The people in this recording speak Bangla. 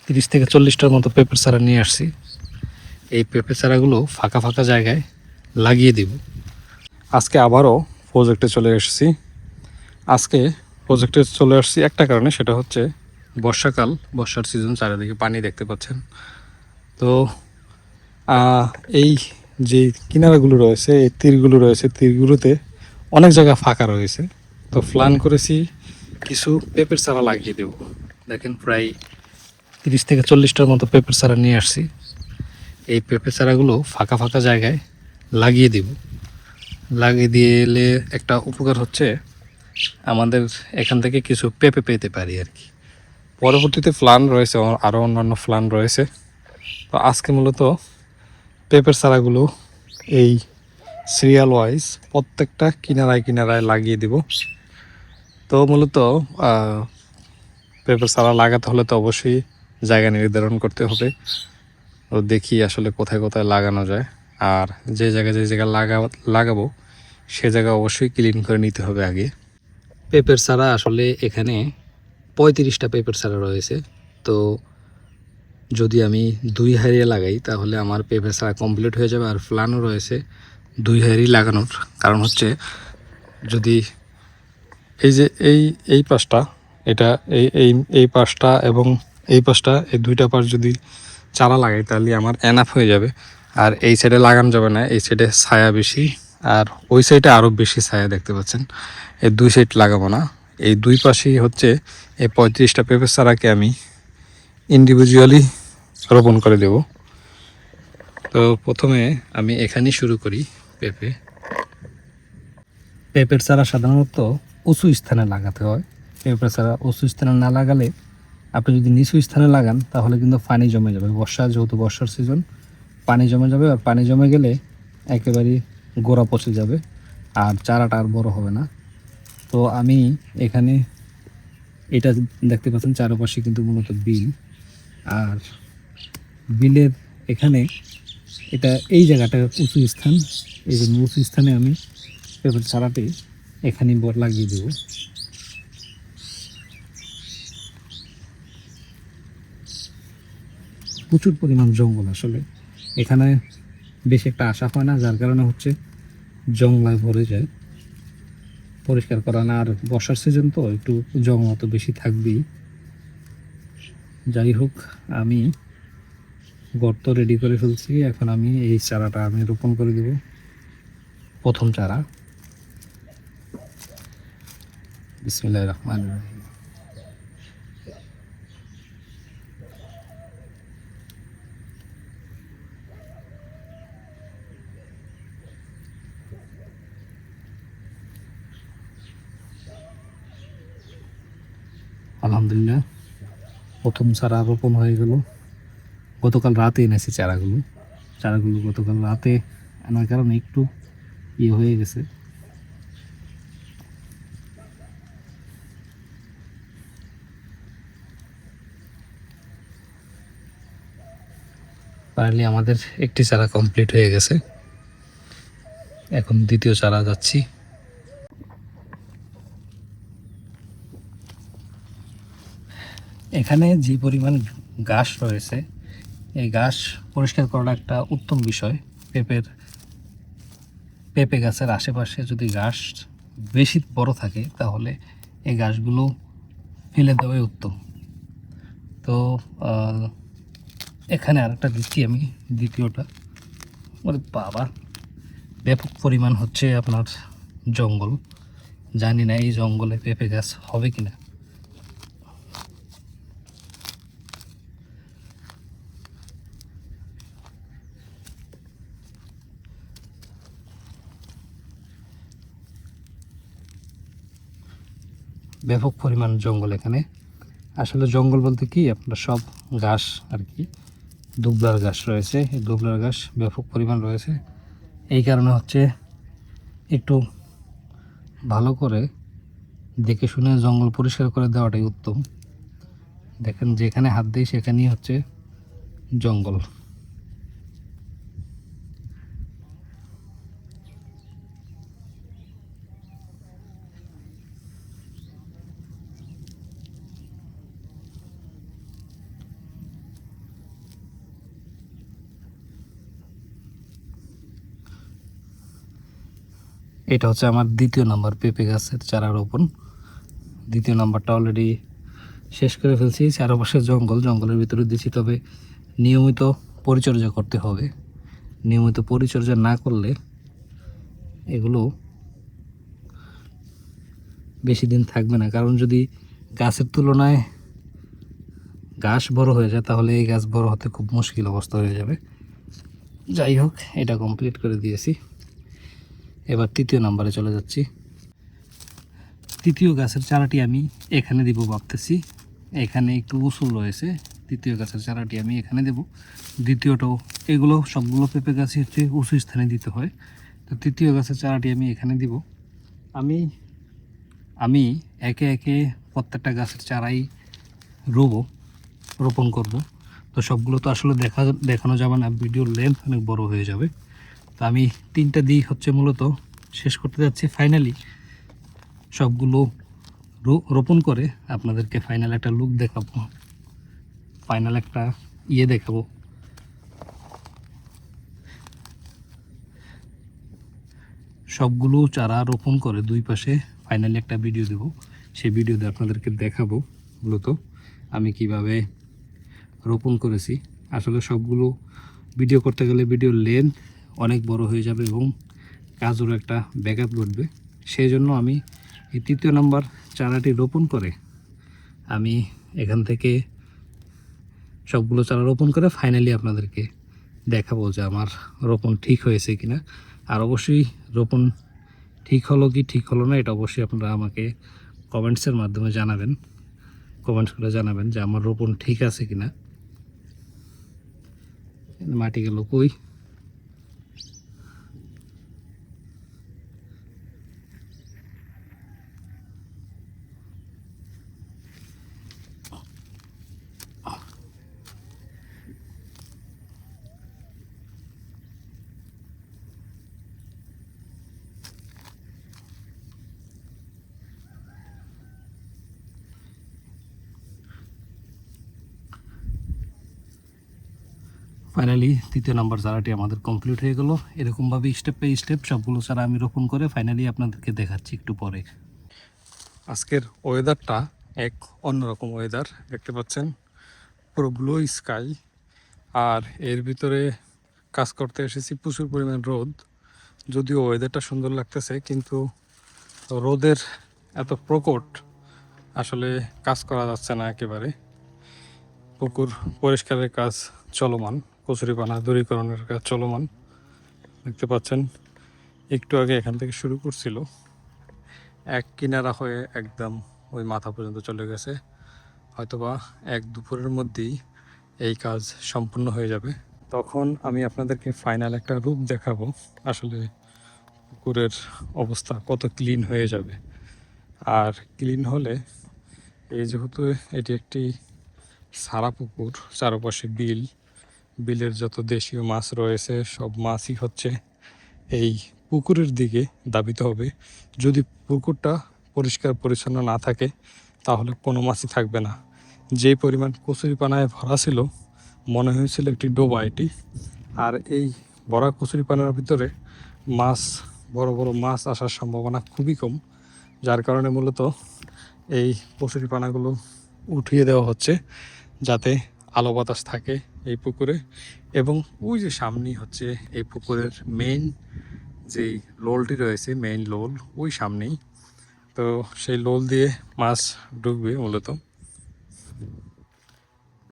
30 থেকে 40টার মতো পেঁপের চারা নিয়ে আসছি। এই পেঁপে চারাগুলো ফাঁকা ফাঁকা জায়গায় লাগিয়ে দিব। আজকে আবারও প্রজেক্টে চলে এসেছি। আজকে প্রজেক্টে চলে আসছি একটা কারণে, সেটা হচ্ছে বর্ষাকাল, বর্ষার সিজন, চারিদিকে পানি দেখতে পাচ্ছেন। তো এই যে কিনারাগুলো রয়েছে, এই তীরগুলো রয়েছে, তীরগুলোতে অনেক জায়গা ফাঁকা রয়েছে। তো প্ল্যান করেছি কিছু পেঁপের চারা লাগিয়ে দেব। দেখেন প্রায় 30 থেকে 40টার মতো পেঁপের চারা নিয়ে আসছি। এই পেঁপে চারাগুলো ফাঁকা ফাঁকা জায়গায় লাগিয়ে দিব। লাগিয়ে দিলে একটা উপকার হচ্ছে, আমাদের এখান থেকে কিছু পেঁপে পেতে পারি আর কি। পরবর্তীতে প্ল্যান রয়েছে, আরও অন্যান্য প্ল্যান রয়েছে। তো আজকে মূলত পেঁপের চারাগুলো এই সিরিয়াল ওয়াইজ প্রত্যেকটা কিনারায় কিনারায় লাগিয়ে দিব। তো মূলত পেঁপের চারা লাগাতে হলে তো অবশ্যই জায়গা নির্ধারণ করতে হবে। তো দেখি আসলে কোথায় কোথায় লাগানো যায়, আর যে জায়গায় লাগাবো সে জায়গা অবশ্যই ক্লিন করে নিতে হবে আগে। পেঁপের চারা আসলে এখানে 35টা পেঁপের চারা রয়েছে। তো যদি আমি 2 হাঁড়িয়ে লাগাই তাহলে আমার পেঁপের চারা কমপ্লিট হয়ে যাবে। আর প্ল্যানও রয়েছে 2 হাঁড়ি লাগানোর। কারণ হচ্ছে, যদি এই যে এই পাশটা, এটা এই এই এই পাশটা এবং এই পাশটা, এই দুইটা পাশ যদি চারা লাগাই তাহলে আমার এনাফ হয়ে যাবে। আর এই সাইডে লাগানো যাবে না, এই সাইডে ছায়া বেশি, আর ওই সাইডে আরও বেশি ছায়া দেখতে পাচ্ছেন। এই দুই সাইড লাগাবো না, এই দুই পাশেই হচ্ছে এই 35টা পেঁপের চারাকে আমি ইন্ডিভিজুয়ালি রোপণ করে দেব। তো প্রথমে আমি এখানেই শুরু করি। পেঁপের চারা সাধারণত উঁচু স্থানে লাগাতে হয়। পেঁপের চারা উঁচু স্থানে না লাগালে, আপনি যদি নিচু স্থানে লাগান তাহলে কিন্তু পানি জমে যাবে। যেহেতু বর্ষার সিজন, পানি জমে যাবে। আর পানি জমে গেলে একেবারেই গোড়া পচে যাবে, আর চারাটা আর বড় হবে না। তো আমি এখানে এটা দেখতে পাচ্ছেন, চারপাশে কিন্তু মূলত বিল। আর বিলের এখানে এই জায়গাটা উঁচু স্থান, এই জন্য উঁচু স্থানে আমি পেঁপের চারাটি এখানে লাগিয়ে দেব। প্রচুর পরিমাণ জঙ্গল, আসলে এখানে বেশি একটা আশা হয় না, যার কারণে হচ্ছে জঙ্গলায় ভরে যায়, পরিষ্কার করা না। আর বর্ষার সিজন তো একটু জঙ্গল তো বেশি থাকবেই। যাই হোক, আমি গর্ত রেডি করে ফেলছি। এখন আমি এই চারাটা রোপণ করে দেব, প্রথম চারা। বিসমিল্লাহির রহমানির রহিম। আলহামদুলিল্লাহ, প্রথম চারা রোপণ হয়ে গেল। গতকাল রাতে এনেছি চারাগুলো গতকাল রাতে আনার কারণে একটু হয়ে গেছে। ফাইনালি আমাদের একটি চারা কমপ্লিট হয়ে গেছে। এখন দ্বিতীয় চারা যাচ্ছি। এখানে যে পরিমাণ ঘাস রয়েছে, এই ঘাস পরিষ্কার করাটা একটা উত্তম বিষয়। পেঁপে গাছের আশেপাশে যদি ঘাস বেশি বড় থাকে তাহলে এই ঘাসগুলো ফেলে দেওয়াই উত্তম। তো এখানে আরেকটা দিচ্ছি আমি, দ্বিতীয়টা। ওরে বাবা, ব্যাপক পরিমাণ হচ্ছে আপনার জঙ্গল। জানি না এই জঙ্গলে পেঁপে গাছ হবে কিনা। ব্যাপক পরিমাণ জঙ্গল এখানে। আসলে জঙ্গল বলতে কি, আপনার সব ঘাস আর কি, দুবলার ঘাস রয়েছে। এই দুবলার ঘাস ব্যাপক পরিমাণ রয়েছে। এই কারণে হচ্ছে একটু ভালো করে দেখে শুনে জঙ্গল পরিষ্কার করে দেওয়াটাই উত্তম। দেখেন, যেখানে হাত দিই সেখানেই হচ্ছে জঙ্গল। এটা হচ্ছে আমার দ্বিতীয় নাম্বার পেঁপে গাছের চারা রোপণ। দ্বিতীয় নাম্বারটা অলরেডি শেষ করে ফেলছি। চারপাশে জঙ্গল, জঙ্গলের ভিতরে দিচ্ছি, তবে নিয়মিত পরিচর্যা করতে হবে। নিয়মিত পরিচর্যা না করলে এগুলো বেশি দিন থাকবে না, কারণ যদি গাছের তুলনায় গাছ বড় হয়ে যায় তাহলে এই গাছ বড় হতে খুব মুশকিল অবস্থা হয়ে যাবে। যাই হোক, এটা কমপ্লিট করে দিয়েছি। এবার তৃতীয় নাম্বারে চলে যাচ্ছি। তৃতীয় গাছের চারাটি আমি এখানে দিব ভাবতেছি। এখানে একটু উসুল রয়েছে, তৃতীয় গাছের চারাটি আমি এখানে দেব। দ্বিতীয়টাও, এগুলো সবগুলো পেঁপে গাছই হচ্ছে উঁচু স্থানে দিতে হয়। তো তৃতীয় গাছের চারাটি আমি এখানে দিব। আমি আমি একে একে প্রত্যেকটা গাছের চারাই রোপণ করব। তো সবগুলো তো আসলে দেখানো যাবে না, ভিডিওর লেন্থ অনেক বড় হয়ে যাবে। তো আমি 3টা দিক হচ্ছে মূলত শেষ করতে যাচ্ছি। ফাইনালি সবগুলো রোপণ করে আপনাদেরকে ফাইনাল একটা লুক দেখাবো, ফাইনাল একটা দেখাবো। সবগুলো চারা রোপণ করে দুই পাশে ফাইনালি একটা ভিডিও দেব। সেই ভিডিওতে আপনাদেরকে দেখাবো মূলত আমি কিভাবে রোপণ করেছি। আসলে সবগুলো ভিডিও করতে গেলে ভিডিওর লেন্থ অনেক বড় হয়ে যাবে এবং কাজেরও একটা ব্যাঘাত ঘটবে। সেই জন্য আমি এই তৃতীয় নাম্বার চারাটি রোপণ করে আমি এখান থেকে সবগুলো চারা রোপণ করে ফাইনালি আপনাদেরকে দেখাবো যে আমার রোপণ ঠিক হয়েছে কিনা। আর অবশ্যই রোপণ ঠিক হলো কি ঠিক হলো না, এটা অবশ্যই আপনারা আমাকে কমেন্টসের মাধ্যমে জানাবেন। কমেন্টস করে জানাবেন যে আমার রোপণ ঠিক আছে কিনা। মাটি গেল কই? ফাইনালি তৃতীয় নাম্বার চারাটি আমাদের কমপ্লিট হয়ে গেল। এরকমভাবে স্টেপ বাই স্টেপ সবগুলো চারা আমি রোপণ করে ফাইনালি আপনাদেরকে দেখাচ্ছি একটু পরে। আজকের ওয়েদারটা এক অন্যরকম ওয়েদার দেখতে পাচ্ছেন, পুরো ব্লু স্কাই। আর এর ভিতরে কাজ করতে এসেছি, প্রচুর পরিমাণ রোদ। যদিও ওয়েদারটা সুন্দর লাগতেছে, কিন্তু রোদের এত প্রকট আসলে কাজ করা যাচ্ছে না একেবারে। পুকুর পরিষ্কারের কাজ চলমান, কচুরিপানা দূরীকরণের কাজ চলমান। দেখতে পাচ্ছেন একটু আগে এখান থেকে শুরু করছিল, এক কিনারা হয়ে একদম ওই মাথা পর্যন্ত চলে গেছে। হয়তোবা এক দুপুরের মধ্যেই এই কাজ সম্পূর্ণ হয়ে যাবে। তখন আমি আপনাদেরকে ফাইনাল একটা রূপ দেখাবো, আসলে পুকুরের অবস্থা কত ক্লিন হয়ে যাবে। আর ক্লিন হলে, এই যেহেতু এটি একটি সারা পুকুর, চারপাশে বিলের যত দেশীয় মাছ রয়েছে সব মাছই হচ্ছে এই পুকুরের দিকে ধাবিত হবে। যদি পুকুরটা পরিষ্কার পরিচ্ছন্ন না থাকে তাহলে কোনো মাছই থাকবে না। যেই পরিমাণ কচুরিপানায় ভরা ছিল, মনে হয়েছিল একটি ডোবা এটি। আর এই ভরা কচুরিপানার ভিতরে মাছ, বড় বড় মাছ আসার সম্ভাবনা খুবই কম, যার কারণে মূলত এই কচুরিপানাগুলো উঠিয়ে দেওয়া হচ্ছে যাতে আলো বাতাস থাকে এই পুকুরে। এবং ওই যে সামনেই হচ্ছে এই পুকুরের মেইন যেই লোলটি রয়েছে, মেইন লোল ওই সামনেই। তো সেই লোল দিয়ে মাছ ঢুকবে মূলত।